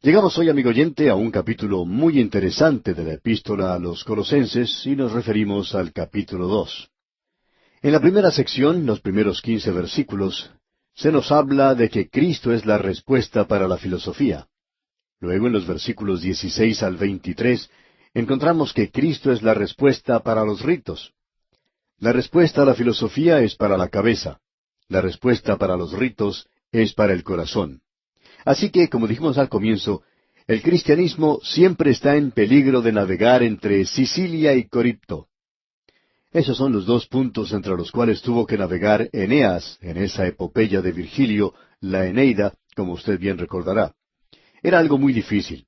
Llegamos hoy, amigo oyente, a un capítulo muy interesante de la epístola a los Colosenses y nos referimos al capítulo 2. En la primera sección, los primeros 15 versículos, se nos habla de que Cristo es la respuesta para la filosofía. Luego, en los versículos 16 al 23, encontramos que Cristo es la respuesta para los ritos. La respuesta a la filosofía es para la cabeza. La respuesta para los ritos es para el corazón. Así que, como dijimos al comienzo, el cristianismo siempre está en peligro de navegar entre Sicilia y Coripto. Esos son los dos puntos entre los cuales tuvo que navegar Eneas en esa epopeya de Virgilio, la Eneida, como usted bien recordará. Era algo muy difícil.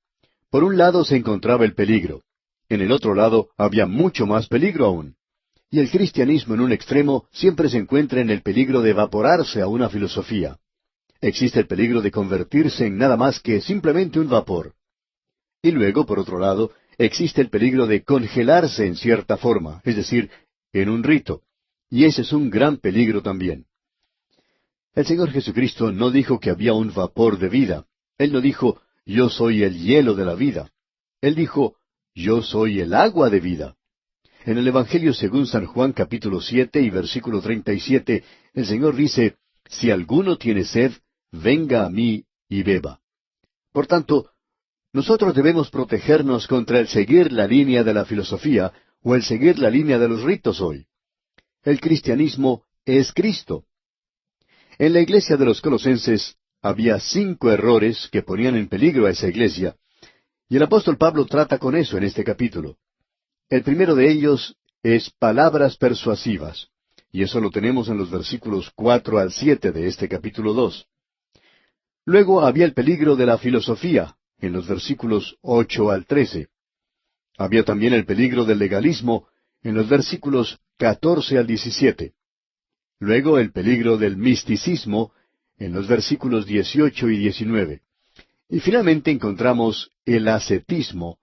Por un lado se encontraba el peligro. En el otro lado había mucho más peligro aún. Y el cristianismo en un extremo siempre se encuentra en el peligro de evaporarse a una filosofía. Existe el peligro de convertirse en nada más que simplemente un vapor. Y luego, por otro lado, existe el peligro de congelarse en cierta forma, es decir, en un rito. Y ese es un gran peligro también. El Señor Jesucristo no dijo que había un vapor de vida. Él no dijo, yo soy el hielo de la vida. Él dijo, yo soy el agua de vida. En el Evangelio según San Juan capítulo 7 y versículo 37, el Señor dice, si alguno tiene sed, venga a mí y beba. Por tanto, nosotros debemos protegernos contra el seguir la línea de la filosofía o el seguir la línea de los ritos hoy. El cristianismo es Cristo. En la iglesia de los Colosenses había 5 errores que ponían en peligro a esa iglesia, y el apóstol Pablo trata con eso en este capítulo. El primero de ellos es palabras persuasivas, y eso lo tenemos en los versículos 4 al 7 de este capítulo 2. Luego había el peligro de la filosofía, en los versículos 8 al 13. Había también el peligro del legalismo, en los versículos 14 al 17. Luego el peligro del misticismo, en los versículos 18 y 19. Y finalmente encontramos el ascetismo,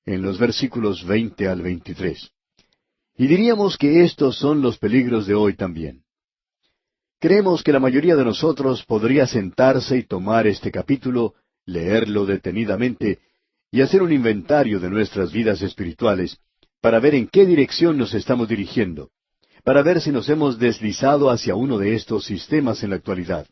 en los versículos 20 al 23. Y diríamos que estos son los peligros de hoy también. Creemos que la mayoría de nosotros podría sentarse y tomar este capítulo, leerlo detenidamente y hacer un inventario de nuestras vidas espirituales para ver en qué dirección nos estamos dirigiendo, para ver si nos hemos deslizado hacia uno de estos sistemas en la actualidad.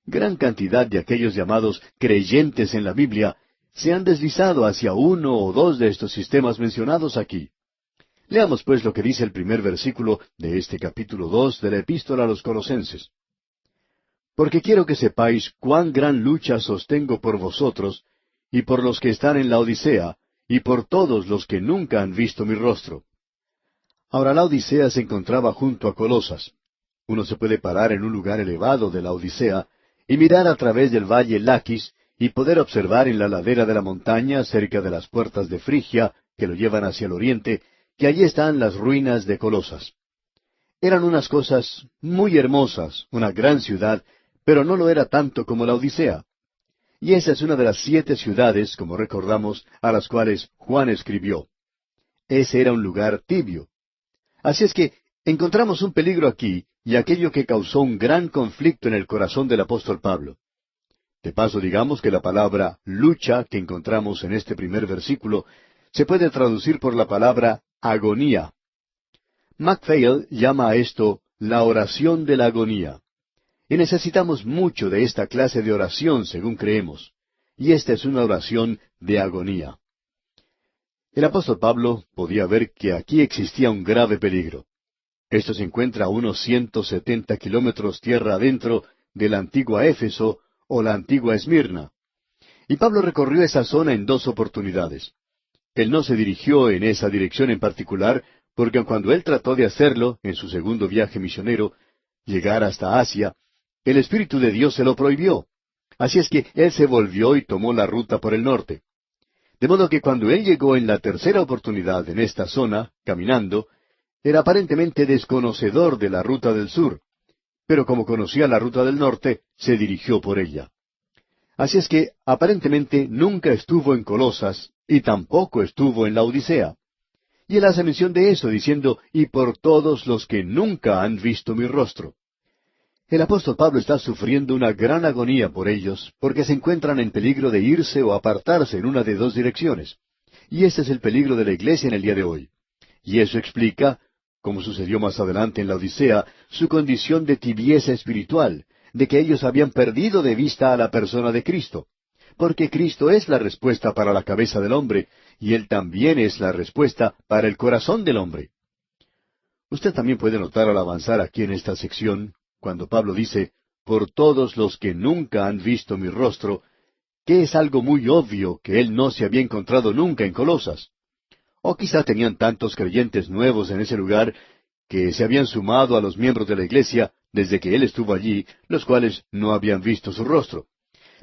Gran cantidad de aquellos llamados creyentes en la Biblia se han deslizado hacia uno o dos de estos sistemas mencionados aquí. Leamos pues lo que dice el primer versículo de este capítulo 2 de la epístola a los Colosenses. Porque quiero que sepáis cuán gran lucha sostengo por vosotros, y por los que están en la Odisea, y por todos los que nunca han visto mi rostro. Ahora la Odisea se encontraba junto a Colosas. Uno se puede parar en un lugar elevado de la Odisea, y mirar a través del valle Laquis, y poder observar en la ladera de la montaña, cerca de las puertas de Frigia, que lo llevan hacia el oriente, que allí están las ruinas de Colosas. Eran unas cosas muy hermosas, una gran ciudad, pero no lo era tanto como la Odisea. Y esa es una de las 7 ciudades, como recordamos, a las cuales Juan escribió. Ese era un lugar tibio. Así es que encontramos un peligro aquí, y aquello que causó un gran conflicto en el corazón del apóstol Pablo. De paso, digamos que la palabra lucha que encontramos en este primer versículo se puede traducir por la palabra agonía. MacPhail llama a esto la oración de la agonía. Y necesitamos mucho de esta clase de oración, según creemos. Y esta es una oración de agonía. El apóstol Pablo podía ver que aquí existía un grave peligro. Esto se encuentra a unos 170 kilómetros tierra adentro de la antigua Éfeso o la antigua Esmirna. Y Pablo recorrió esa zona en 2 oportunidades. Él no se dirigió en esa dirección en particular, porque cuando él trató de hacerlo, en su segundo viaje misionero, llegar hasta Asia, el Espíritu de Dios se lo prohibió. Así es que él se volvió y tomó la ruta por el norte. De modo que cuando él llegó en la tercera oportunidad en esta zona, caminando, era aparentemente desconocedor de la ruta del sur, pero como conocía la ruta del norte, se dirigió por ella. Así es que aparentemente nunca estuvo en Colosas y tampoco estuvo en la Odisea. Y él hace mención de eso, diciendo, y por todos los que nunca han visto mi rostro. El apóstol Pablo está sufriendo una gran agonía por ellos, porque se encuentran en peligro de irse o apartarse en una de dos direcciones. Y ese es el peligro de la iglesia en el día de hoy. Y eso explica, como sucedió más adelante en la Odisea, su condición de tibieza espiritual, de que ellos habían perdido de vista a la persona de Cristo. Porque Cristo es la respuesta para la cabeza del hombre, y Él también es la respuesta para el corazón del hombre. Usted también puede notar al avanzar aquí en esta sección, cuando Pablo dice, por todos los que nunca han visto mi rostro, que es algo muy obvio que él no se había encontrado nunca en Colosas. O quizá tenían tantos creyentes nuevos en ese lugar que se habían sumado a los miembros de la iglesia desde que él estuvo allí, los cuales no habían visto su rostro.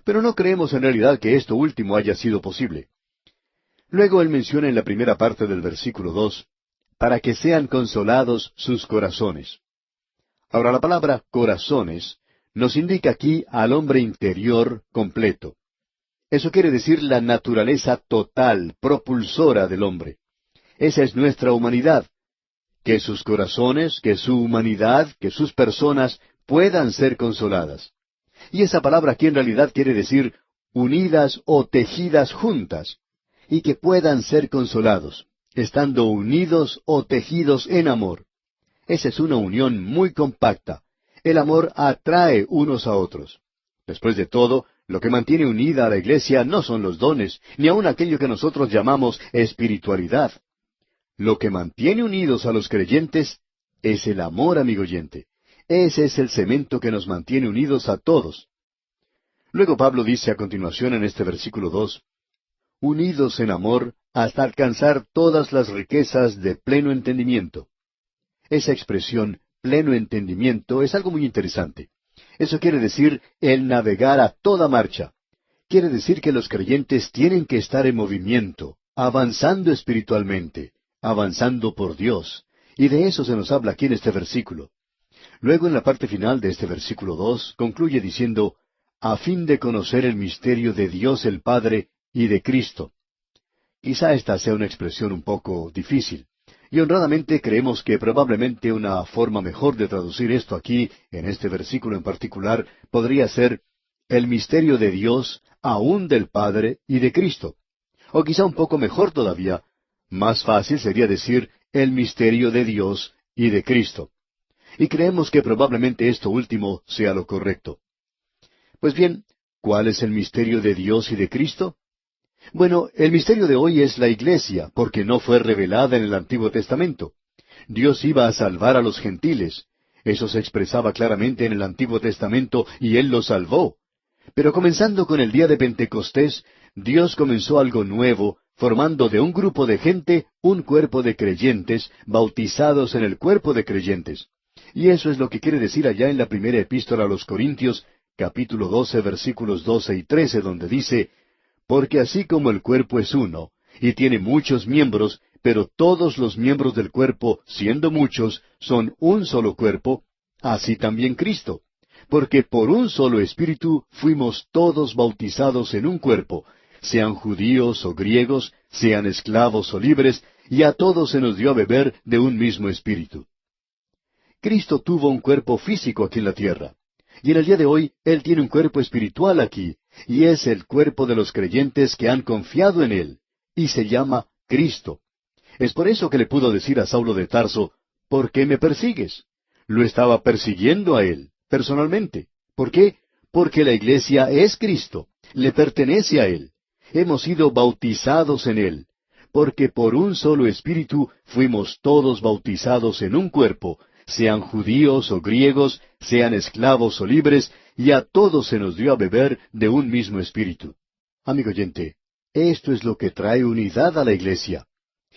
Pero no creemos en realidad que esto último haya sido posible. Luego él menciona en la primera parte del versículo 2, para que sean consolados sus corazones. Ahora la palabra corazones nos indica aquí al hombre interior completo. Eso quiere decir la naturaleza total, propulsora del hombre. Esa es nuestra humanidad. Que sus corazones, que su humanidad, que sus personas puedan ser consoladas. Y esa palabra aquí en realidad quiere decir unidas o tejidas juntas, y que puedan ser consolados, estando unidos o tejidos en amor. Esa es una unión muy compacta. El amor atrae unos a otros. Después de todo, lo que mantiene unida a la iglesia no son los dones, ni aun aquello que nosotros llamamos espiritualidad. Lo que mantiene unidos a los creyentes es el amor, amigo oyente. Ese es el cemento que nos mantiene unidos a todos. Luego Pablo dice a continuación en este versículo 2, unidos en amor hasta alcanzar todas las riquezas de pleno entendimiento. Esa expresión, pleno entendimiento, es algo muy interesante. Eso quiere decir el navegar a toda marcha. Quiere decir que los creyentes tienen que estar en movimiento, avanzando espiritualmente, avanzando por Dios. Y de eso se nos habla aquí en este versículo. Luego en la parte final de este versículo 2 concluye diciendo, a fin de conocer el misterio de Dios el Padre y de Cristo. Quizá esta sea una expresión un poco difícil. Y honradamente creemos que probablemente una forma mejor de traducir esto aquí, en este versículo en particular, podría ser el misterio de Dios, aún del Padre y de Cristo. O quizá un poco mejor todavía, más fácil sería decir el misterio de Dios y de Cristo. Y creemos que probablemente esto último sea lo correcto. Pues bien, ¿cuál es el misterio de Dios y de Cristo? Bueno, el misterio de hoy es la iglesia, porque no fue revelada en el Antiguo Testamento. Dios iba a salvar a los gentiles. Eso se expresaba claramente en el Antiguo Testamento y Él los salvó. Pero comenzando con el día de Pentecostés, Dios comenzó algo nuevo, formando de un grupo de gente un cuerpo de creyentes, bautizados en el cuerpo de creyentes. Y eso es lo que quiere decir allá en la primera epístola a los Corintios, capítulo 12, versículos 12 y 13, donde dice, porque así como el cuerpo es uno, y tiene muchos miembros, pero todos los miembros del cuerpo, siendo muchos, son un solo cuerpo, así también Cristo. Porque por un solo Espíritu fuimos todos bautizados en un cuerpo, sean judíos o griegos, sean esclavos o libres, y a todos se nos dio a beber de un mismo Espíritu. Cristo tuvo un cuerpo físico aquí en la tierra, y en el día de hoy Él tiene un cuerpo espiritual aquí, y es el cuerpo de los creyentes que han confiado en Él, y se llama Cristo. Es por eso que le pudo decir a Saulo de Tarso, ¿por qué me persigues? Lo estaba persiguiendo a Él, personalmente. ¿Por qué? Porque la iglesia es Cristo, le pertenece a Él. Hemos sido bautizados en Él, porque por un solo Espíritu fuimos todos bautizados en un cuerpo, sean judíos o griegos, sean esclavos o libres, y a todos se nos dio a beber de un mismo Espíritu. Amigo oyente, esto es lo que trae unidad a la iglesia.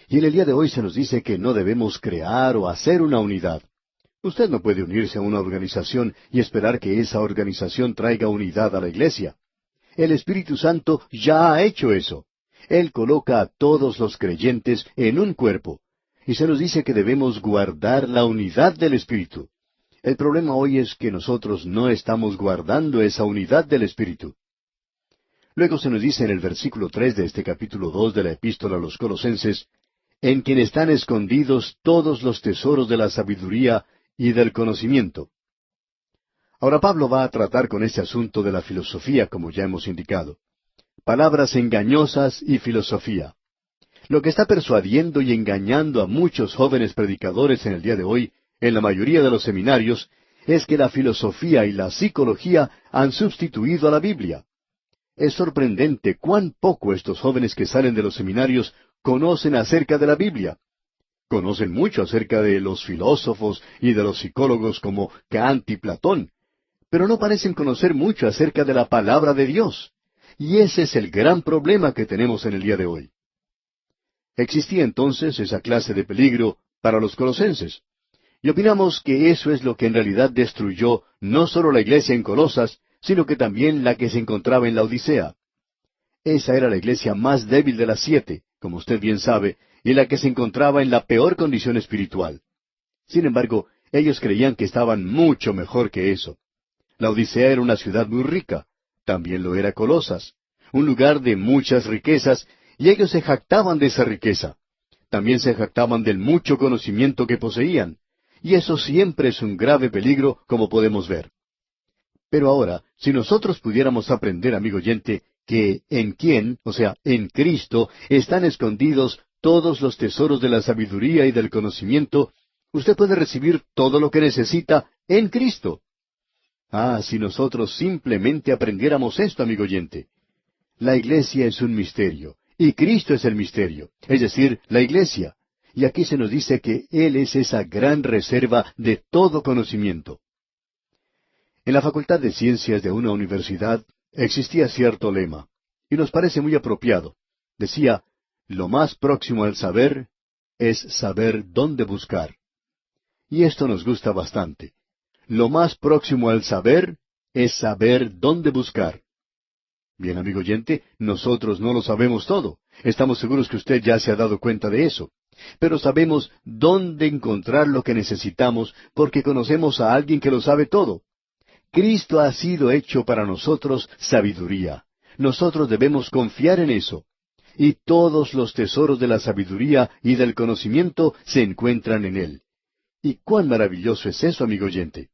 Y en el día de hoy se nos dice que no debemos crear o hacer una unidad. Usted no puede unirse a una organización y esperar que esa organización traiga unidad a la iglesia. El Espíritu Santo ya ha hecho eso. Él coloca a todos los creyentes en un cuerpo. Y se nos dice que debemos guardar la unidad del Espíritu. El problema hoy es que nosotros no estamos guardando esa unidad del Espíritu. Luego se nos dice en el versículo 3 de este capítulo 2 de la Epístola a los Colosenses, en quien están escondidos todos los tesoros de la sabiduría y del conocimiento. Ahora Pablo va a tratar con este asunto de la filosofía, como ya hemos indicado. Palabras engañosas y filosofía. Lo que está persuadiendo y engañando a muchos jóvenes predicadores en el día de hoy, en la mayoría de los seminarios, es que la filosofía y la psicología han sustituido a la Biblia. Es sorprendente cuán poco estos jóvenes que salen de los seminarios conocen acerca de la Biblia. Conocen mucho acerca de los filósofos y de los psicólogos como Kant y Platón, pero no parecen conocer mucho acerca de la palabra de Dios. Y ese es el gran problema que tenemos en el día de hoy. Existía entonces esa clase de peligro para los colosenses. Y opinamos que eso es lo que en realidad destruyó no solo la iglesia en Colosas, sino que también la que se encontraba en la Odisea. Esa era la iglesia más débil de las 7, como usted bien sabe, y la que se encontraba en la peor condición espiritual. Sin embargo, ellos creían que estaban mucho mejor que eso. La Odisea era una ciudad muy rica, también lo era Colosas, un lugar de muchas riquezas, y ellos se jactaban de esa riqueza. También se jactaban del mucho conocimiento que poseían, y eso siempre es un grave peligro, como podemos ver. Pero ahora, si nosotros pudiéramos aprender, amigo oyente, que en quién, o sea, en Cristo, están escondidos todos los tesoros de la sabiduría y del conocimiento, usted puede recibir todo lo que necesita en Cristo. Ah, si nosotros simplemente aprendiéramos esto, amigo oyente. La iglesia es un misterio, y Cristo es el misterio, es decir, la iglesia. Y aquí se nos dice que Él es esa gran reserva de todo conocimiento. En la Facultad de Ciencias de una universidad existía cierto lema, y nos parece muy apropiado. Decía, lo más próximo al saber es saber dónde buscar. Y esto nos gusta bastante. Lo más próximo al saber es saber dónde buscar. Bien, amigo oyente, nosotros no lo sabemos todo. Estamos seguros que usted ya se ha dado cuenta de eso. Pero sabemos dónde encontrar lo que necesitamos porque conocemos a alguien que lo sabe todo. Cristo ha sido hecho para nosotros sabiduría. Nosotros debemos confiar en eso. Y todos los tesoros de la sabiduría y del conocimiento se encuentran en Él. ¿Y cuán maravilloso es eso, amigo oyente?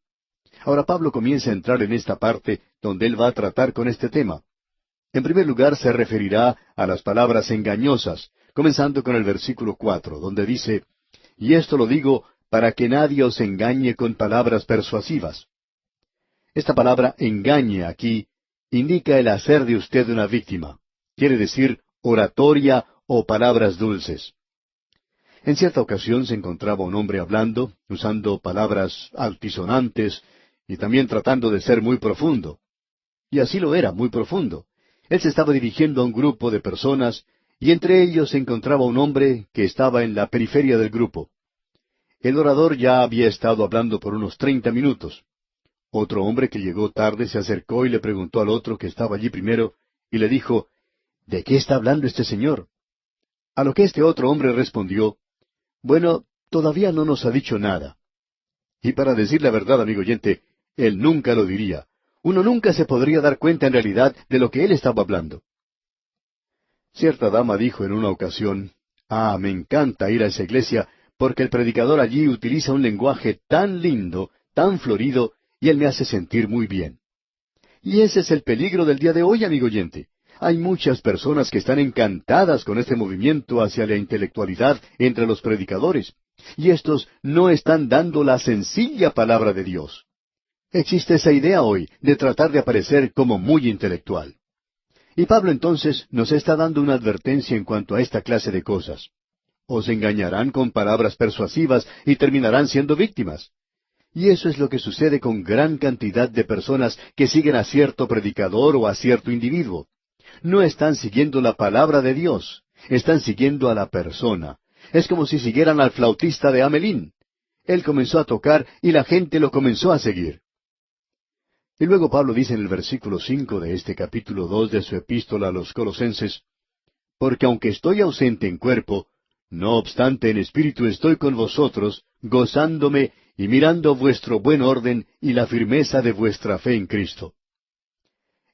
Ahora Pablo comienza a entrar en esta parte donde él va a tratar con este tema. En primer lugar se referirá a las palabras engañosas, comenzando con el versículo 4, donde dice, y esto lo digo para que nadie os engañe con palabras persuasivas. Esta palabra engañe aquí indica el hacer de usted una víctima. Quiere decir oratoria o palabras dulces. En cierta ocasión se encontraba un hombre hablando, usando palabras altisonantes y también tratando de ser muy profundo. Y así lo era, muy profundo. Él se estaba dirigiendo a un grupo de personas y entre ellos se encontraba un hombre que estaba en la periferia del grupo. El orador ya había estado hablando por unos 30 minutos. Otro hombre que llegó tarde se acercó y le preguntó al otro que estaba allí primero y le dijo, ¿de qué está hablando este señor? A lo que este otro hombre respondió, bueno, todavía no nos ha dicho nada. Y para decir la verdad, amigo oyente, él nunca lo diría. Uno nunca se podría dar cuenta en realidad de lo que él estaba hablando. Cierta dama dijo en una ocasión, me encanta ir a esa iglesia porque el predicador allí utiliza un lenguaje tan lindo, tan florido, y él me hace sentir muy bien. Y ese es el peligro del día de hoy, amigo oyente. Hay muchas personas que están encantadas con este movimiento hacia la intelectualidad entre los predicadores, y estos no están dando la sencilla palabra de Dios. Existe esa idea hoy de tratar de aparecer como muy intelectual. Y Pablo entonces nos está dando una advertencia en cuanto a esta clase de cosas. Os engañarán con palabras persuasivas y terminarán siendo víctimas. Y eso es lo que sucede con gran cantidad de personas que siguen a cierto predicador o a cierto individuo. No están siguiendo la palabra de Dios, están siguiendo a la persona. Es como si siguieran al flautista de Hamelín. Él comenzó a tocar y la gente lo comenzó a seguir. Y luego Pablo dice en el versículo 5 de este capítulo 2 de su epístola a los Colosenses, porque aunque estoy ausente en cuerpo, no obstante en espíritu estoy con vosotros, gozándome y mirando vuestro buen orden y la firmeza de vuestra fe en Cristo.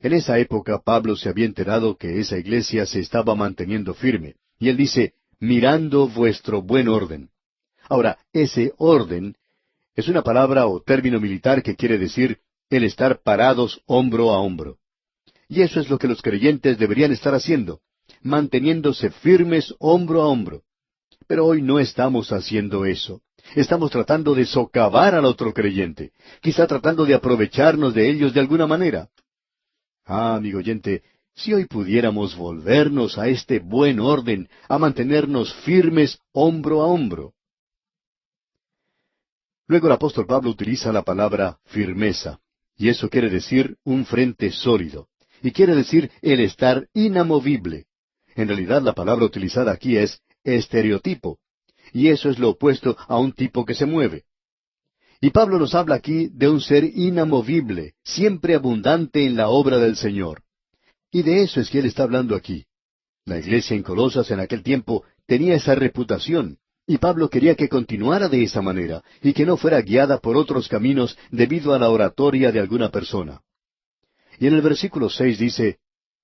En esa época Pablo se había enterado que esa iglesia se estaba manteniendo firme, y él dice, mirando vuestro buen orden. Ahora, ese orden es una palabra o término militar que quiere decir el estar parados hombro a hombro. Y eso es lo que los creyentes deberían estar haciendo, manteniéndose firmes hombro a hombro. Pero hoy no estamos haciendo eso. Estamos tratando de socavar al otro creyente, quizá tratando de aprovecharnos de ellos de alguna manera. Ah, amigo oyente, si hoy pudiéramos volvernos a este buen orden, a mantenernos firmes hombro a hombro. Luego el apóstol Pablo utiliza la palabra firmeza, y eso quiere decir un frente sólido, y quiere decir el estar inamovible. En realidad la palabra utilizada aquí es estereotipo, y eso es lo opuesto a un tipo que se mueve. Y Pablo nos habla aquí de un ser inamovible, siempre abundante en la obra del Señor. Y de eso es que él está hablando aquí. La iglesia en Colosas en aquel tiempo tenía esa reputación, y Pablo quería que continuara de esa manera, y que no fuera guiada por otros caminos debido a la oratoria de alguna persona. Y en el versículo 6 dice,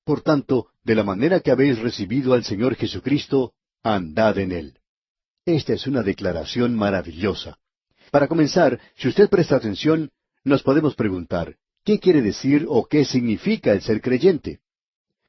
Por tanto, de la manera que habéis recibido al Señor Jesucristo, andad en Él. Esta es una declaración maravillosa. Para comenzar, si usted presta atención, nos podemos preguntar, ¿qué quiere decir o qué significa el ser creyente?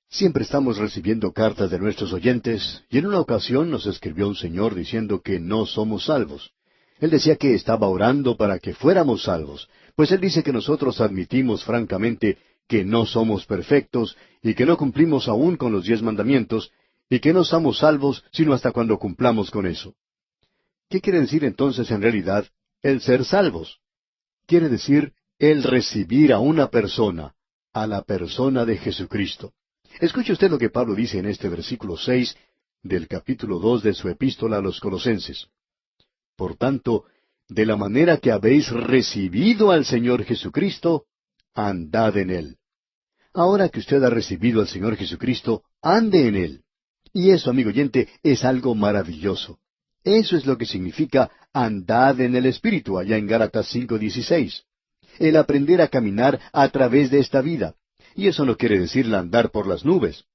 Siempre estamos recibiendo cartas de nuestros oyentes, y en una ocasión nos escribió un señor diciendo que no somos salvos. Él decía que estaba orando para que fuéramos salvos, pues él dice que nosotros admitimos francamente que no somos perfectos y que no cumplimos aún con los 10 mandamientos, y que no somos salvos sino hasta cuando cumplamos con eso. ¿Qué quiere decir entonces en realidad el ser salvos? Quiere decir el recibir a una persona, a la persona de Jesucristo. Escuche usted lo que Pablo dice en este versículo 6 del capítulo 2 de su epístola a los Colosenses. Por tanto, de la manera que habéis recibido al Señor Jesucristo, andad en Él. Ahora que usted ha recibido al Señor Jesucristo, ande en Él. Y eso, amigo oyente, es algo maravilloso. Eso es lo que significa andad en el Espíritu, allá en Gálatas 5:16. El aprender a caminar a través de esta vida. Y eso no quiere decir el andar por las nubes.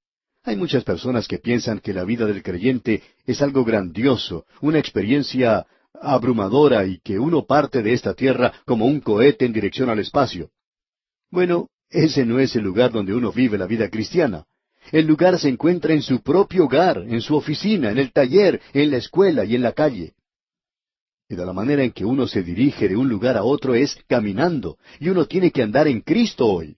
Hay muchas personas que piensan que la vida del creyente es algo grandioso, una experiencia abrumadora y que uno parte de esta tierra como un cohete en dirección al espacio. Bueno, ese no es el lugar donde uno vive la vida cristiana. El lugar se encuentra en su propio hogar, en su oficina, en el taller, en la escuela y en la calle. Y de la manera en que uno se dirige de un lugar a otro es caminando, y uno tiene que andar en Cristo hoy.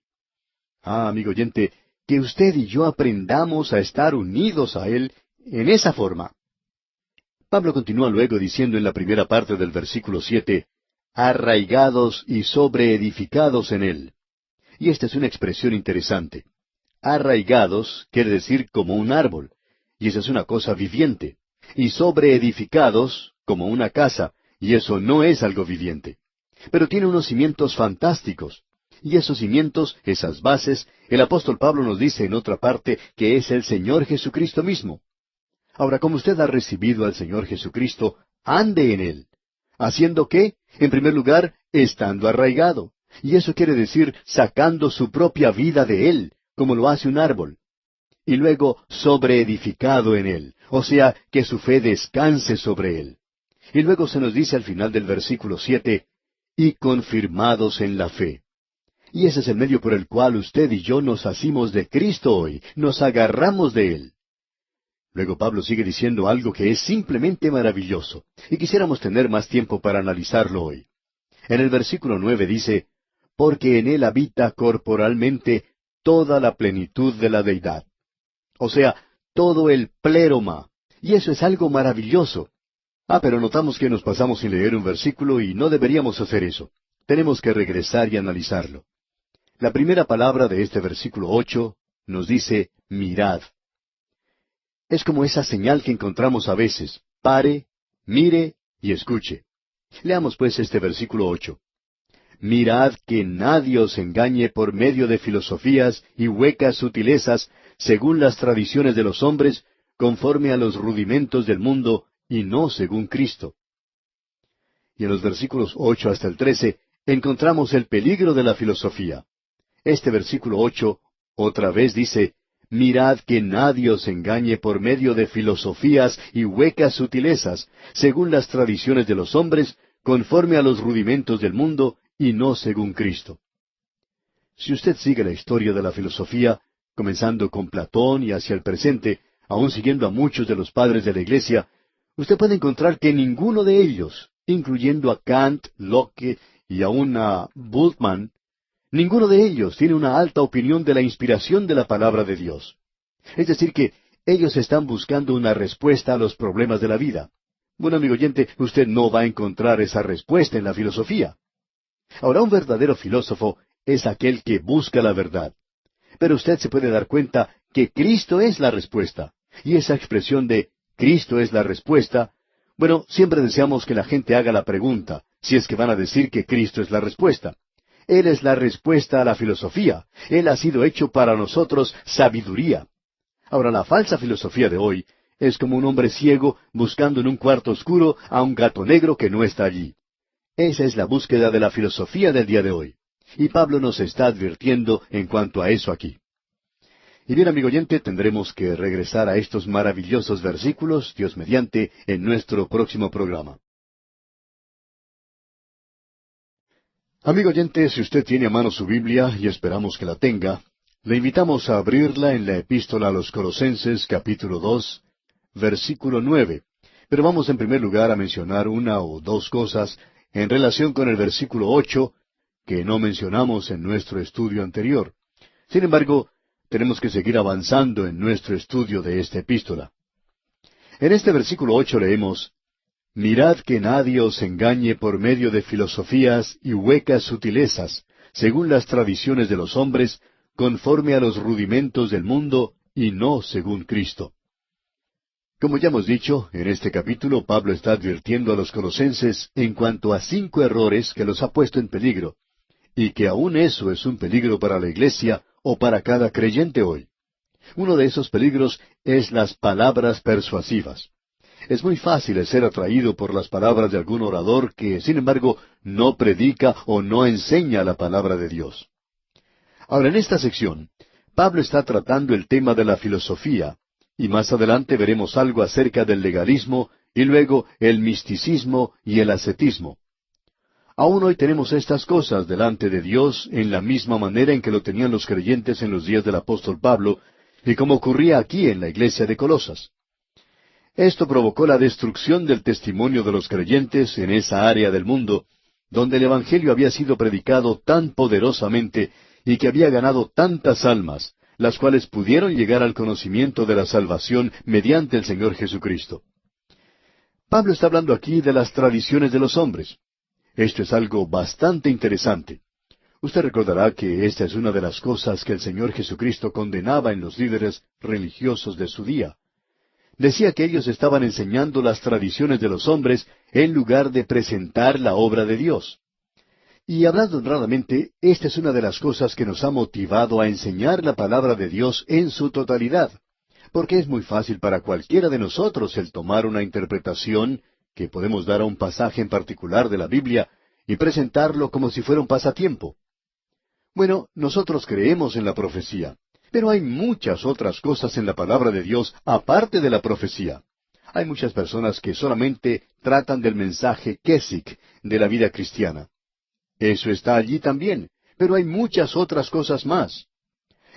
Ah, amigo oyente, que usted y yo aprendamos a estar unidos a Él en esa forma. Pablo continúa luego diciendo en la primera parte del versículo 7, arraigados y sobreedificados en Él. Y esta es una expresión interesante. Arraigados quiere decir como un árbol, y esa es una cosa viviente. Y sobreedificados como una casa, y eso no es algo viviente. Pero tiene unos cimientos fantásticos. Y esos cimientos, esas bases, el apóstol Pablo nos dice en otra parte que es el Señor Jesucristo mismo. Ahora, como usted ha recibido al Señor Jesucristo, ande en Él. ¿Haciendo qué? En primer lugar, estando arraigado. Y eso quiere decir sacando su propia vida de Él, como lo hace un árbol. Y luego, sobreedificado en Él, o sea, que su fe descanse sobre Él. Y luego se nos dice al final del versículo 7, y confirmados en la fe. Y ese es el medio por el cual usted y yo nos asimos de Cristo hoy, nos agarramos de Él. Luego Pablo sigue diciendo algo que es simplemente maravilloso, y quisiéramos tener más tiempo para analizarlo hoy. En el versículo 9 dice, porque en Él habita corporalmente toda la plenitud de la deidad. O sea, todo el pléroma. Y eso es algo maravilloso. Pero notamos que nos pasamos sin leer un versículo y no deberíamos hacer eso. Tenemos que regresar y analizarlo. La primera palabra de este versículo 8 nos dice, mirad. Es como esa señal que encontramos a veces. Pare, mire y escuche. Leamos pues este versículo 8. Mirad que nadie os engañe por medio de filosofías y huecas sutilezas, según las tradiciones de los hombres, conforme a los rudimentos del mundo, y no según Cristo. Y en los versículos 8 hasta el 13, encontramos el peligro de la filosofía. Este versículo 8 otra vez dice, mirad que nadie os engañe por medio de filosofías y huecas sutilezas, según las tradiciones de los hombres, conforme a los rudimentos del mundo, y no según Cristo. Si usted sigue la historia de la filosofía, comenzando con Platón y hacia el presente, aún siguiendo a muchos de los padres de la Iglesia, usted puede encontrar que ninguno de ellos, incluyendo a Kant, Locke y aún a Bultmann, ninguno de ellos tiene una alta opinión de la inspiración de la palabra de Dios. Es decir, que ellos están buscando una respuesta a los problemas de la vida. Bueno, amigo oyente, usted no va a encontrar esa respuesta en la filosofía. Ahora, un verdadero filósofo es aquel que busca la verdad. Pero usted se puede dar cuenta que Cristo es la respuesta. Y esa expresión de Cristo es la respuesta, bueno, siempre deseamos que la gente haga la pregunta, si es que van a decir que Cristo es la respuesta. Él es la respuesta a la filosofía. Él ha sido hecho para nosotros sabiduría. Ahora, la falsa filosofía de hoy es como un hombre ciego buscando en un cuarto oscuro a un gato negro que no está allí. Esa es la búsqueda de la filosofía del día de hoy. Y Pablo nos está advirtiendo en cuanto a eso aquí. Y bien, amigo oyente, tendremos que regresar a estos maravillosos versículos, Dios mediante, en nuestro próximo programa. Amigo oyente, si usted tiene a mano su Biblia, y esperamos que la tenga, le invitamos a abrirla en la Epístola a los Colosenses, capítulo 2, versículo 9. Pero vamos en primer lugar a mencionar una o dos cosas en relación con el versículo 8, que no mencionamos en nuestro estudio anterior. Sin embargo, tenemos que seguir avanzando en nuestro estudio de esta epístola. En este versículo 8 leemos: Mirad que nadie os engañe por medio de filosofías y huecas sutilezas, según las tradiciones de los hombres, conforme a los rudimentos del mundo, y no según Cristo. Como ya hemos dicho, en este capítulo Pablo está advirtiendo a los colosenses en cuanto a 5 errores que los ha puesto en peligro, y que aún eso es un peligro para la iglesia o para cada creyente hoy. Uno de esos peligros es las palabras persuasivas. Es muy fácil ser atraído por las palabras de algún orador que, sin embargo, no predica o no enseña la palabra de Dios. Ahora, en esta sección, Pablo está tratando el tema de la filosofía, y más adelante veremos algo acerca del legalismo, y luego el misticismo y el ascetismo. Aún hoy tenemos estas cosas delante de Dios en la misma manera en que lo tenían los creyentes en los días del apóstol Pablo, y como ocurría aquí en la iglesia de Colosas. Esto provocó la destrucción del testimonio de los creyentes en esa área del mundo, donde el Evangelio había sido predicado tan poderosamente y que había ganado tantas almas, las cuales pudieron llegar al conocimiento de la salvación mediante el Señor Jesucristo. Pablo está hablando aquí de las tradiciones de los hombres. Esto es algo bastante interesante. Usted recordará que esta es una de las cosas que el Señor Jesucristo condenaba en los líderes religiosos de su día. Decía que ellos estaban enseñando las tradiciones de los hombres en lugar de presentar la obra de Dios. Y hablando honradamente, esta es una de las cosas que nos ha motivado a enseñar la palabra de Dios en su totalidad, porque es muy fácil para cualquiera de nosotros el tomar una interpretación que podemos dar a un pasaje en particular de la Biblia y presentarlo como si fuera un pasatiempo. Bueno, nosotros creemos en la profecía, pero hay muchas otras cosas en la palabra de Dios aparte de la profecía. Hay muchas personas que solamente tratan del mensaje Kesik de la vida cristiana. Eso está allí también, pero hay muchas otras cosas más.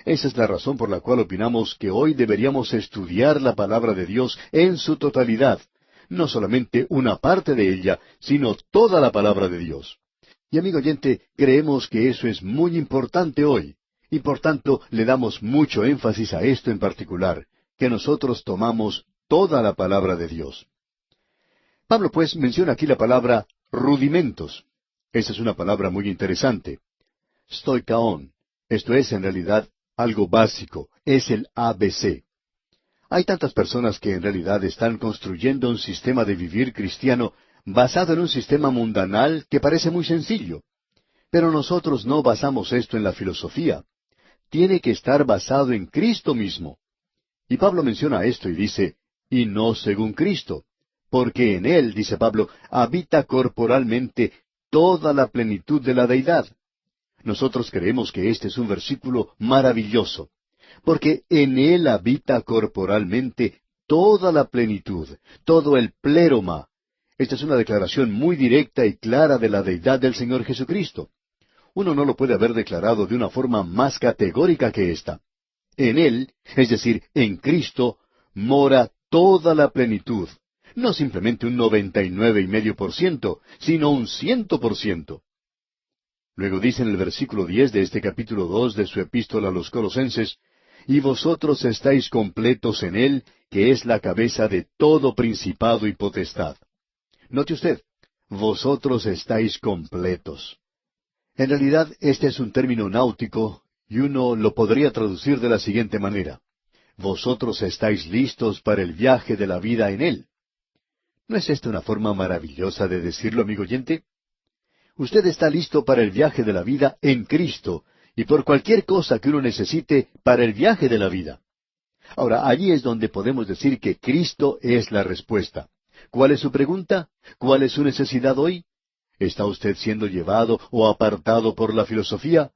Esa es la razón por la cual opinamos que hoy deberíamos estudiar la palabra de Dios en su totalidad, no solamente una parte de ella, sino toda la palabra de Dios. Y amigo oyente, creemos que eso es muy importante hoy, y por tanto le damos mucho énfasis a esto en particular, que nosotros tomamos toda la palabra de Dios. Pablo pues menciona aquí la palabra rudimentos. Esa es una palabra muy interesante. Stoikaon. Esto es en realidad algo básico, es el ABC. Hay tantas personas que en realidad están construyendo un sistema de vivir cristiano basado en un sistema mundanal que parece muy sencillo. Pero nosotros no basamos esto en la filosofía. Tiene que estar basado en Cristo mismo. Y Pablo menciona esto y dice, y no según Cristo, porque en Él, dice Pablo, habita corporalmente toda la plenitud de la deidad. Nosotros creemos que este es un versículo maravilloso, porque en Él habita corporalmente toda la plenitud, todo el pléroma. Esta es una declaración muy directa y clara de la deidad del Señor Jesucristo. Uno no lo puede haber declarado de una forma más categórica que esta. En Él, es decir, en Cristo, mora toda la plenitud. No simplemente un 99,5%, sino un 100%. Luego dice en el versículo 10 de este capítulo 2 de su epístola a los Colosenses, y vosotros estáis completos en Él, que es la cabeza de todo principado y potestad. Note usted, vosotros estáis completos. En realidad, este es un término náutico, y uno lo podría traducir de la siguiente manera. Vosotros estáis listos para el viaje de la vida en Él. ¿No es esta una forma maravillosa de decirlo, amigo oyente? Usted está listo para el viaje de la vida en Cristo, y por cualquier cosa que uno necesite para el viaje de la vida. Ahora, allí es donde podemos decir que Cristo es la respuesta. ¿Cuál es su pregunta? ¿Cuál es su necesidad hoy? ¿Está usted siendo llevado o apartado por la filosofía?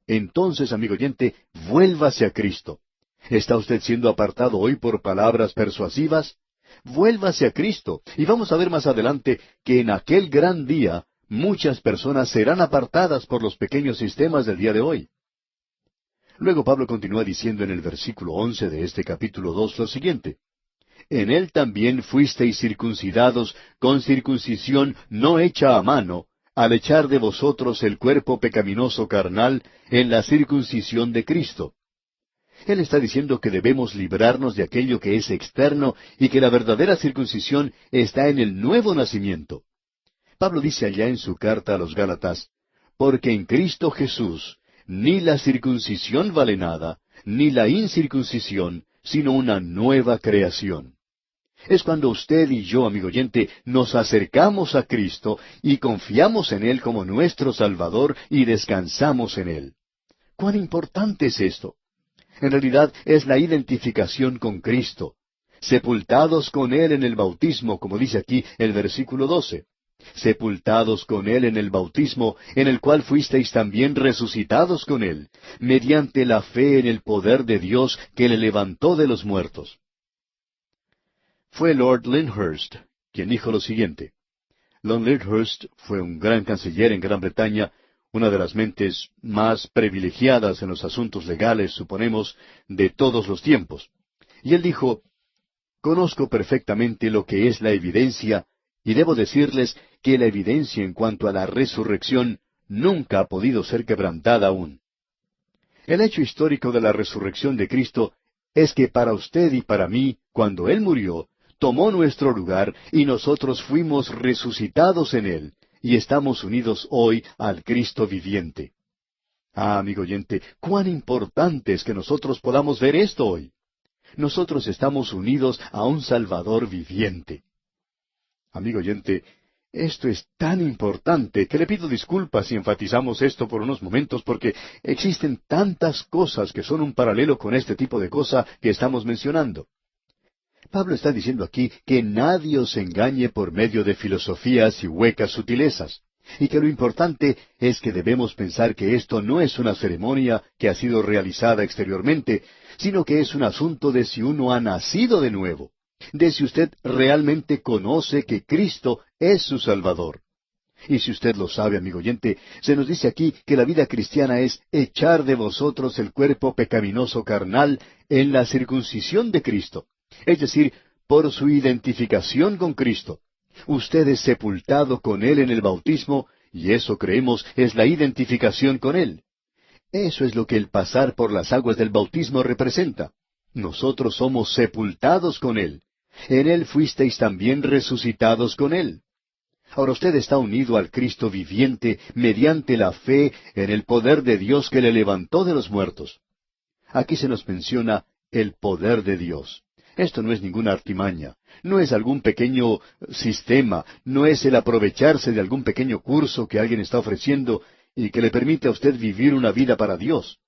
Entonces, amigo oyente, vuélvase a Cristo. ¿Está usted siendo apartado hoy por palabras persuasivas? Vuélvase a Cristo, y vamos a ver más adelante que en aquel gran día muchas personas serán apartadas por los pequeños sistemas del día de hoy. Luego Pablo continúa diciendo en el versículo 11 de este capítulo 2 lo siguiente. En Él también fuisteis circuncidados con circuncisión no hecha a mano, al echar de vosotros el cuerpo pecaminoso carnal en la circuncisión de Cristo. Él está diciendo que debemos librarnos de aquello que es externo y que la verdadera circuncisión está en el nuevo nacimiento. Pablo dice allá en su carta a los Gálatas, porque en Cristo Jesús ni la circuncisión vale nada, ni la incircuncisión, sino una nueva creación. Es cuando usted y yo, amigo oyente, nos acercamos a Cristo y confiamos en Él como nuestro Salvador y descansamos en Él. ¿Cuán importante es esto? En realidad es la identificación con Cristo, sepultados con Él en el bautismo, como dice aquí el versículo 12. Sepultados con Él en el bautismo, en el cual fuisteis también resucitados con Él, mediante la fe en el poder de Dios que le levantó de los muertos. Fue Lord Lyndhurst quien dijo lo siguiente. Lord Lyndhurst fue un gran canciller en Gran Bretaña, una de las mentes más privilegiadas en los asuntos legales, suponemos, de todos los tiempos. Y él dijo, conozco perfectamente lo que es la evidencia, y debo decirles que la evidencia en cuanto a la resurrección nunca ha podido ser quebrantada aún. El hecho histórico de la resurrección de Cristo es que para usted y para mí, cuando Él murió, tomó nuestro lugar y nosotros fuimos resucitados en Él, y estamos unidos hoy al Cristo viviente. Ah, amigo oyente, cuán importante es que nosotros podamos ver esto hoy. Nosotros estamos unidos a un Salvador viviente. Amigo oyente, esto es tan importante que le pido disculpas si enfatizamos esto por unos momentos porque existen tantas cosas que son un paralelo con este tipo de cosa que estamos mencionando. Pablo está diciendo aquí que nadie os engañe por medio de filosofías y huecas sutilezas, y que lo importante es que debemos pensar que esto no es una ceremonia que ha sido realizada exteriormente, sino que es un asunto de si uno ha nacido de nuevo, de si usted realmente conoce que Cristo es su Salvador. Y si usted lo sabe, amigo oyente, se nos dice aquí que la vida cristiana es echar de vosotros el cuerpo pecaminoso carnal en la circuncisión de Cristo. Es decir, por su identificación con Cristo. Usted es sepultado con Él en el bautismo, y eso creemos es la identificación con Él. Eso es lo que el pasar por las aguas del bautismo representa. Nosotros somos sepultados con Él. En Él fuisteis también resucitados con Él. Ahora usted está unido al Cristo viviente mediante la fe en el poder de Dios que le levantó de los muertos. Aquí se nos menciona el poder de Dios. Esto no es ninguna artimaña, no es algún pequeño sistema, no es el aprovecharse de algún pequeño curso que alguien está ofreciendo y que le permite a usted vivir una vida para Dios.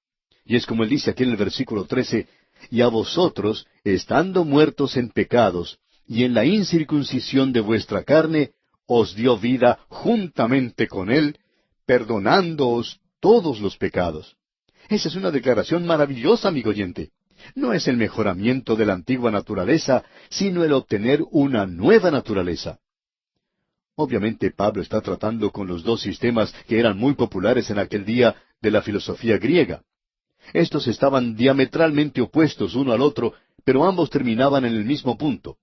Y es como él dice aquí en el versículo 13, y a vosotros, estando muertos en pecados, y en la incircuncisión de vuestra carne, os dio vida juntamente con Él, perdonándoos todos los pecados. Esa es una declaración maravillosa, amigo oyente. No es el mejoramiento de la antigua naturaleza, sino el obtener una nueva naturaleza. Obviamente Pablo está tratando con los dos sistemas que eran muy populares en aquel día de la filosofía griega. Estos estaban diametralmente opuestos uno al otro, pero ambos terminaban en el mismo punto.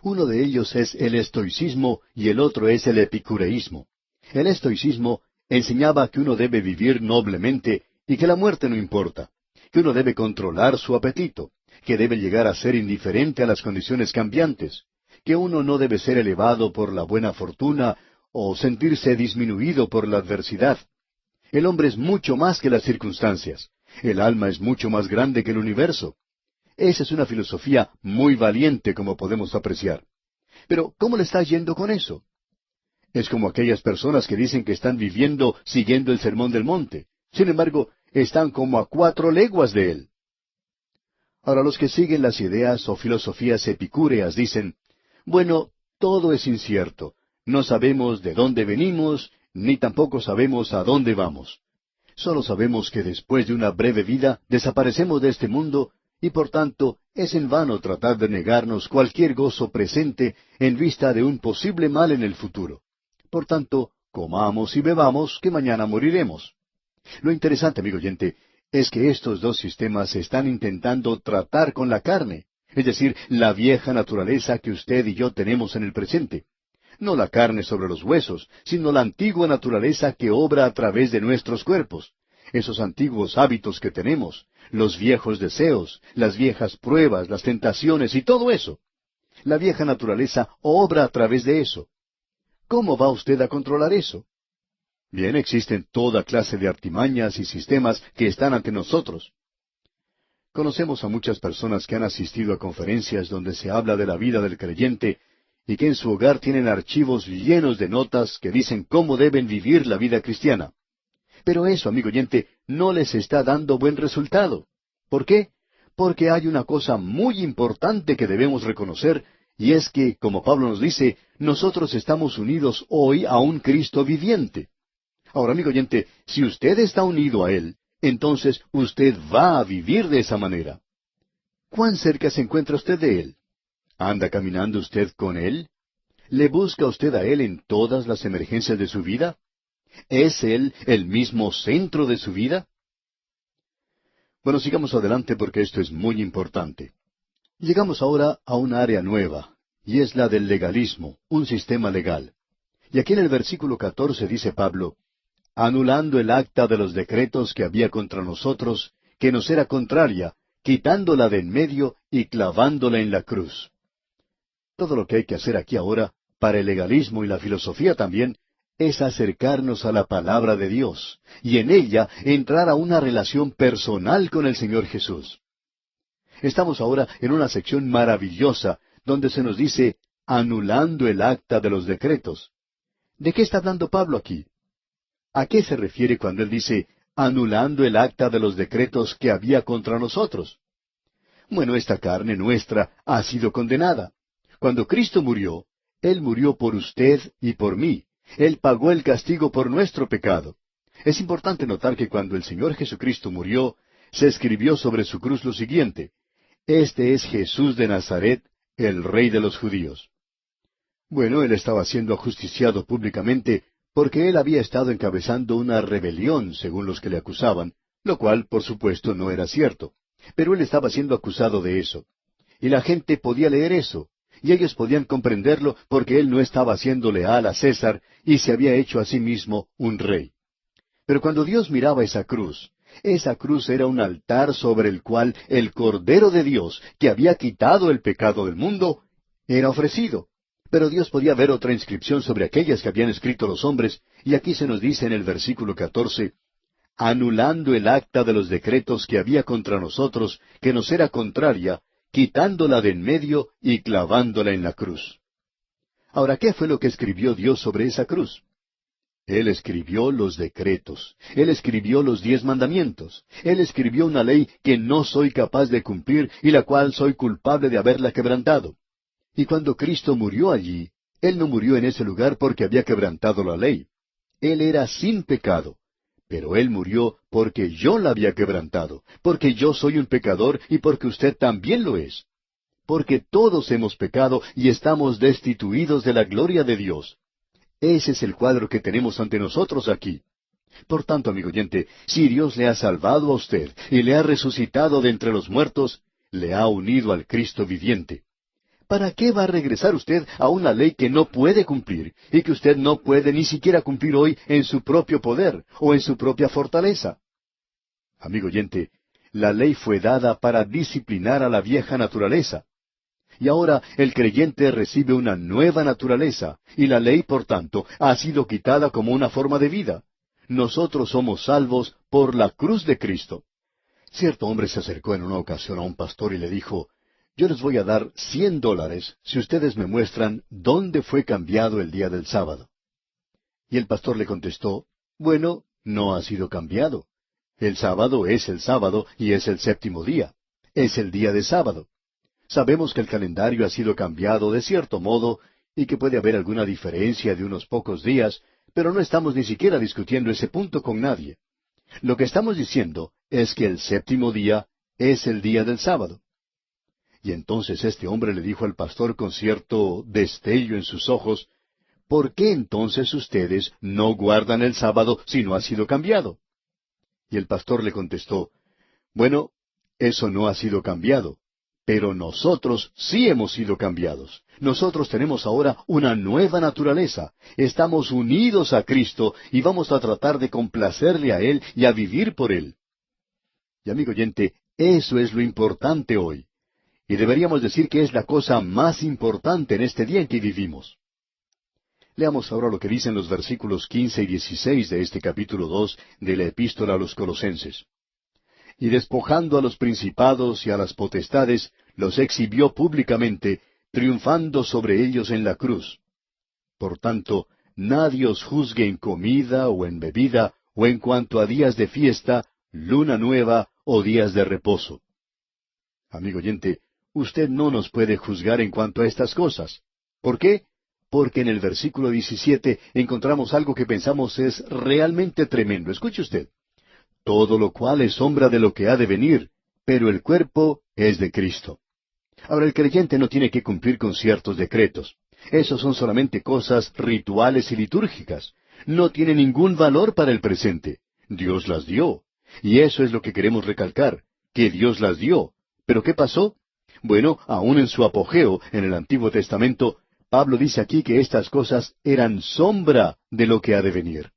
Uno de ellos es el estoicismo y el otro es el epicureísmo. El estoicismo enseñaba que uno debe vivir noblemente y que la muerte no importa, que uno debe controlar su apetito, que debe llegar a ser indiferente a las condiciones cambiantes, que uno no debe ser elevado por la buena fortuna o sentirse disminuido por la adversidad. El hombre es mucho más que las circunstancias. El alma es mucho más grande que el universo. Esa es una filosofía muy valiente, como podemos apreciar. Pero, ¿cómo le está yendo con eso? Es como aquellas personas que dicen que están viviendo siguiendo el Sermón del Monte. Sin embargo, están como a 4 leguas de él. Ahora, los que siguen las ideas o filosofías epicúreas dicen, bueno, todo es incierto. No sabemos de dónde venimos, ni tampoco sabemos a dónde vamos. Solo sabemos que después de una breve vida desaparecemos de este mundo y por tanto es en vano tratar de negarnos cualquier gozo presente en vista de un posible mal en el futuro. Por tanto, comamos y bebamos, que mañana moriremos. Lo interesante, amigo oyente, es que estos dos sistemas están intentando tratar con la carne, es decir, la vieja naturaleza que usted y yo tenemos en el presente. No la carne sobre los huesos, sino la antigua naturaleza que obra a través de nuestros cuerpos. Esos antiguos hábitos que tenemos, los viejos deseos, las viejas pruebas, las tentaciones y todo eso. La vieja naturaleza obra a través de eso. ¿Cómo va usted a controlar eso? Bien, existen toda clase de artimañas y sistemas que están ante nosotros. Conocemos a muchas personas que han asistido a conferencias donde se habla de la vida del creyente y que en su hogar tienen archivos llenos de notas que dicen cómo deben vivir la vida cristiana. Pero eso, amigo oyente, no les está dando buen resultado. ¿Por qué? Porque hay una cosa muy importante que debemos reconocer, y es que, como Pablo nos dice, nosotros estamos unidos hoy a un Cristo viviente. Ahora, amigo oyente, si usted está unido a Él, entonces usted va a vivir de esa manera. ¿Cuán cerca se encuentra usted de Él? ¿Anda caminando usted con Él? ¿Le busca usted a Él en todas las emergencias de su vida? ¿Es Él el mismo centro de su vida? Bueno, sigamos adelante porque esto es muy importante. Llegamos ahora a un área nueva, y es la del legalismo, un sistema legal. Y aquí en el versículo 14 dice Pablo, anulando el acta de los decretos que había contra nosotros, que nos era contraria, quitándola de en medio y clavándola en la cruz. Todo lo que hay que hacer aquí ahora, para el legalismo y la filosofía también, es acercarnos a la palabra de Dios, y en ella entrar a una relación personal con el Señor Jesús. Estamos ahora en una sección maravillosa, donde se nos dice, anulando el acta de los decretos. ¿De qué está hablando Pablo aquí? ¿A qué se refiere cuando él dice, anulando el acta de los decretos que había contra nosotros? Bueno, esta carne nuestra ha sido condenada. Cuando Cristo murió, Él murió por usted y por mí. Él pagó el castigo por nuestro pecado. Es importante notar que cuando el Señor Jesucristo murió, se escribió sobre su cruz lo siguiente, este es Jesús de Nazaret, el Rey de los judíos. Bueno, Él estaba siendo ajusticiado públicamente porque Él había estado encabezando una rebelión, según los que le acusaban, lo cual, por supuesto, no era cierto. Pero Él estaba siendo acusado de eso. Y la gente podía leer eso, y ellos podían comprenderlo porque Él no estaba siendo leal a César y se había hecho a sí mismo un rey. Pero cuando Dios miraba esa cruz era un altar sobre el cual el Cordero de Dios, que había quitado el pecado del mundo, era ofrecido. Pero Dios podía ver otra inscripción sobre aquellas que habían escrito los hombres, y aquí se nos dice en el versículo 14, anulando el acta de los decretos que había contra nosotros, que nos era contraria, quitándola de en medio y clavándola en la cruz. Ahora, ¿qué fue lo que escribió Dios sobre esa cruz? Él escribió los decretos, Él escribió los 10 mandamientos, Él escribió una ley que no soy capaz de cumplir y la cual soy culpable de haberla quebrantado. Y cuando Cristo murió allí, Él no murió en ese lugar porque había quebrantado la ley. Él era sin pecado. Pero Él murió porque yo la había quebrantado, porque yo soy un pecador y porque usted también lo es. Porque todos hemos pecado y estamos destituidos de la gloria de Dios. Ese es el cuadro que tenemos ante nosotros aquí. Por tanto, amigo oyente, si Dios le ha salvado a usted y le ha resucitado de entre los muertos, le ha unido al Cristo viviente. ¿Para qué va a regresar usted a una ley que no puede cumplir y que usted no puede ni siquiera cumplir hoy en su propio poder o en su propia fortaleza? Amigo oyente, la ley fue dada para disciplinar a la vieja naturaleza. Y ahora el creyente recibe una nueva naturaleza, y la ley, por tanto, ha sido quitada como una forma de vida. Nosotros somos salvos por la cruz de Cristo. Cierto hombre se acercó en una ocasión a un pastor y le dijo, yo les voy a dar $100 si ustedes me muestran dónde fue cambiado el día del sábado. Y el pastor le contestó, bueno, no ha sido cambiado. El sábado es el sábado y es el séptimo día. Es el día de sábado. Sabemos que el calendario ha sido cambiado de cierto modo y que puede haber alguna diferencia de unos pocos días, pero no estamos ni siquiera discutiendo ese punto con nadie. Lo que estamos diciendo es que el séptimo día es el día del sábado. Y entonces este hombre le dijo al pastor con cierto destello en sus ojos, ¿por qué entonces ustedes no guardan el sábado si no ha sido cambiado? Y el pastor le contestó, bueno, eso no ha sido cambiado, pero nosotros sí hemos sido cambiados. Nosotros tenemos ahora una nueva naturaleza. Estamos unidos a Cristo y vamos a tratar de complacerle a Él y a vivir por Él. Y amigo oyente, eso es lo importante hoy. Y deberíamos decir que es la cosa más importante en este día en que vivimos. Leamos ahora lo que dicen los versículos 15 y 16 de este capítulo 2 de la Epístola a los Colosenses. Y despojando a los principados y a las potestades, los exhibió públicamente, triunfando sobre ellos en la cruz. Por tanto, nadie os juzgue en comida o en bebida, o en cuanto a días de fiesta, luna nueva o días de reposo. Amigo oyente, usted no nos puede juzgar en cuanto a estas cosas. ¿Por qué? Porque en el versículo 17 encontramos algo que pensamos es realmente tremendo. Escuche usted. Todo lo cual es sombra de lo que ha de venir, pero el cuerpo es de Cristo. Ahora, el creyente no tiene que cumplir con ciertos decretos. Esos son solamente cosas rituales y litúrgicas. No tiene ningún valor para el presente. Dios las dio. Y eso es lo que queremos recalcar, que Dios las dio. ¿Pero qué pasó? Bueno, aún en su apogeo, en el Antiguo Testamento, Pablo dice aquí que estas cosas eran sombra de lo que ha de venir.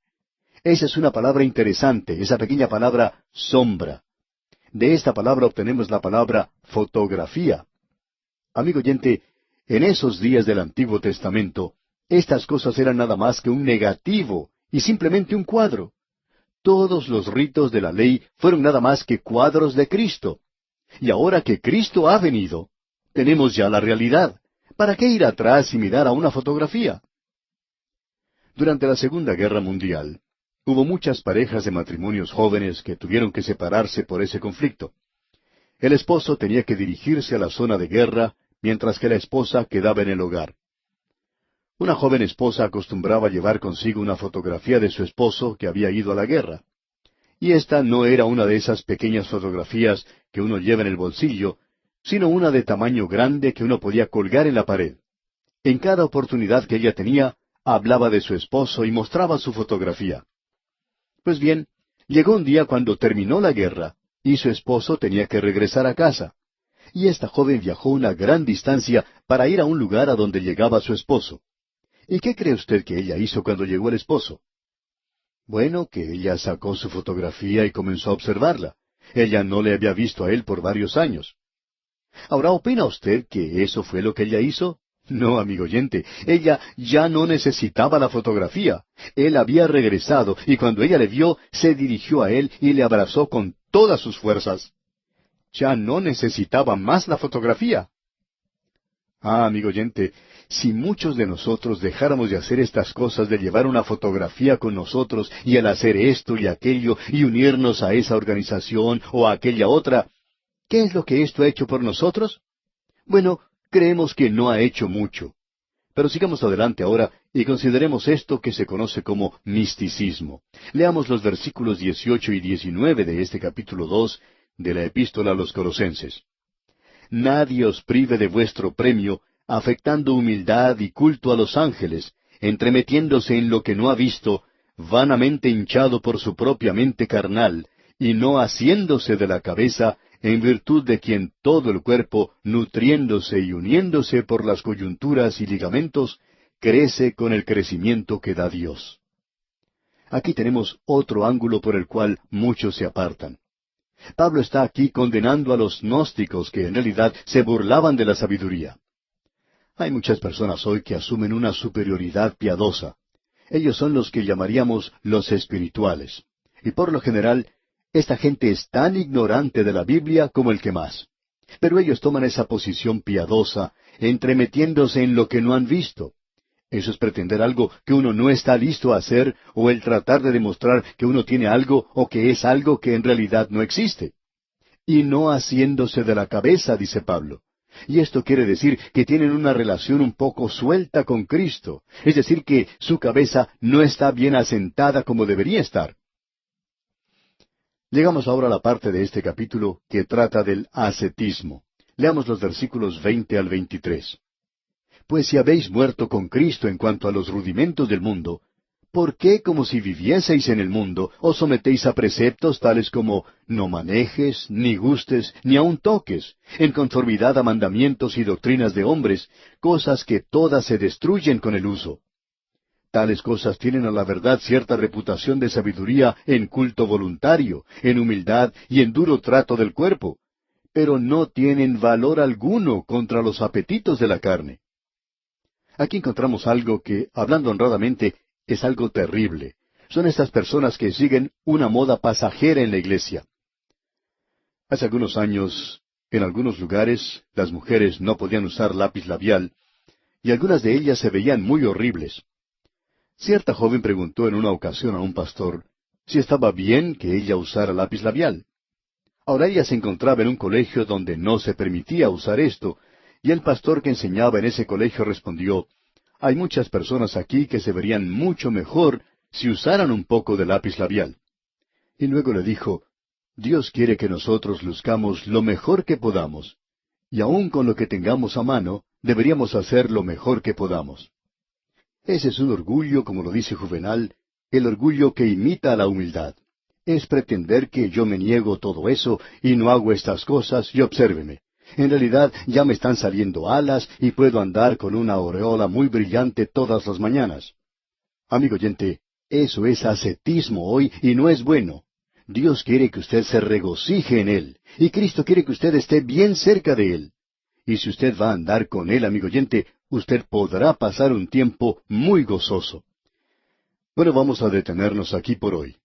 Esa es una palabra interesante, esa pequeña palabra sombra. De esta palabra obtenemos la palabra fotografía. Amigo oyente, en esos días del Antiguo Testamento, estas cosas eran nada más que un negativo y simplemente un cuadro. Todos los ritos de la ley fueron nada más que cuadros de Cristo. Y ahora que Cristo ha venido, tenemos ya la realidad. ¿Para qué ir atrás y mirar a una fotografía? Durante la Segunda Guerra Mundial, hubo muchas parejas de matrimonios jóvenes que tuvieron que separarse por ese conflicto. El esposo tenía que dirigirse a la zona de guerra, mientras que la esposa quedaba en el hogar. Una joven esposa acostumbraba llevar consigo una fotografía de su esposo que había ido a la guerra. Y esta no era una de esas pequeñas fotografías que uno lleva en el bolsillo, sino una de tamaño grande que uno podía colgar en la pared. En cada oportunidad que ella tenía, hablaba de su esposo y mostraba su fotografía. Pues bien, llegó un día cuando terminó la guerra, y su esposo tenía que regresar a casa. Y esta joven viajó una gran distancia para ir a un lugar a donde llegaba su esposo. ¿Y qué cree usted que ella hizo cuando llegó el esposo? Bueno, que ella sacó su fotografía y comenzó a observarla. Ella no le había visto a él por varios años. Ahora, ¿opina usted que eso fue lo que ella hizo? No, amigo oyente, ella ya no necesitaba la fotografía. Él había regresado, y cuando ella le vio, se dirigió a él y le abrazó con todas sus fuerzas. Ya no necesitaba más la fotografía. Ah, amigo oyente, si muchos de nosotros dejáramos de hacer estas cosas, de llevar una fotografía con nosotros, y el hacer esto y aquello, y unirnos a esa organización o a aquella otra, ¿qué es lo que esto ha hecho por nosotros? Bueno, creemos que no ha hecho mucho. Pero sigamos adelante ahora y consideremos esto que se conoce como misticismo. Leamos los versículos 18 y 19 de este capítulo 2 de la Epístola a los Colosenses. Nadie os prive de vuestro premio, afectando humildad y culto a los ángeles, entremetiéndose en lo que no ha visto, vanamente hinchado por su propia mente carnal, y no asiéndose de la cabeza, en virtud de quien todo el cuerpo, nutriéndose y uniéndose por las coyunturas y ligamentos, crece con el crecimiento que da Dios. Aquí tenemos otro ángulo por el cual muchos se apartan. Pablo está aquí condenando a los gnósticos que en realidad se burlaban de la sabiduría. Hay muchas personas hoy que asumen una superioridad piadosa. Ellos son los que llamaríamos los espirituales. Y por lo general, esta gente es tan ignorante de la Biblia como el que más. Pero ellos toman esa posición piadosa, entremetiéndose en lo que no han visto. Eso es pretender algo que uno no está listo a hacer, o el tratar de demostrar que uno tiene algo o que es algo que en realidad no existe. Y no asiéndose de la cabeza, dice Pablo. Y esto quiere decir que tienen una relación un poco suelta con Cristo, es decir, que su cabeza no está bien asentada como debería estar. Llegamos ahora a la parte de este capítulo que trata del ascetismo. Leamos los versículos 20 al 23. Pues si habéis muerto con Cristo en cuanto a los rudimentos del mundo, ¿por qué, como si vivieseis en el mundo, os sometéis a preceptos tales como no manejes, ni gustes, ni aun toques, en conformidad a mandamientos y doctrinas de hombres, cosas que todas se destruyen con el uso? Tales cosas tienen a la verdad cierta reputación de sabiduría en culto voluntario, en humildad y en duro trato del cuerpo, pero no tienen valor alguno contra los apetitos de la carne. Aquí encontramos algo que, hablando honradamente, es algo terrible. Son estas personas que siguen una moda pasajera en la iglesia. Hace algunos años, en algunos lugares, las mujeres no podían usar lápiz labial, y algunas de ellas se veían muy horribles. Cierta joven preguntó en una ocasión a un pastor si estaba bien que ella usara lápiz labial. Ahora ella se encontraba en un colegio donde no se permitía usar esto, y el pastor que enseñaba en ese colegio respondió, hay muchas personas aquí que se verían mucho mejor si usaran un poco de lápiz labial. Y luego le dijo, Dios quiere que nosotros luzcamos lo mejor que podamos, y aun con lo que tengamos a mano, deberíamos hacer lo mejor que podamos. Ese es un orgullo, como lo dice Juvenal, el orgullo que imita a la humildad. Es pretender que yo me niego todo eso y no hago estas cosas, y obsérveme. En realidad ya me están saliendo alas y puedo andar con una aureola muy brillante todas las mañanas. Amigo oyente, eso es ascetismo hoy y no es bueno. Dios quiere que usted se regocije en Él, y Cristo quiere que usted esté bien cerca de Él. Y si usted va a andar con Él, amigo oyente, usted podrá pasar un tiempo muy gozoso. Bueno, vamos a detenernos aquí por hoy.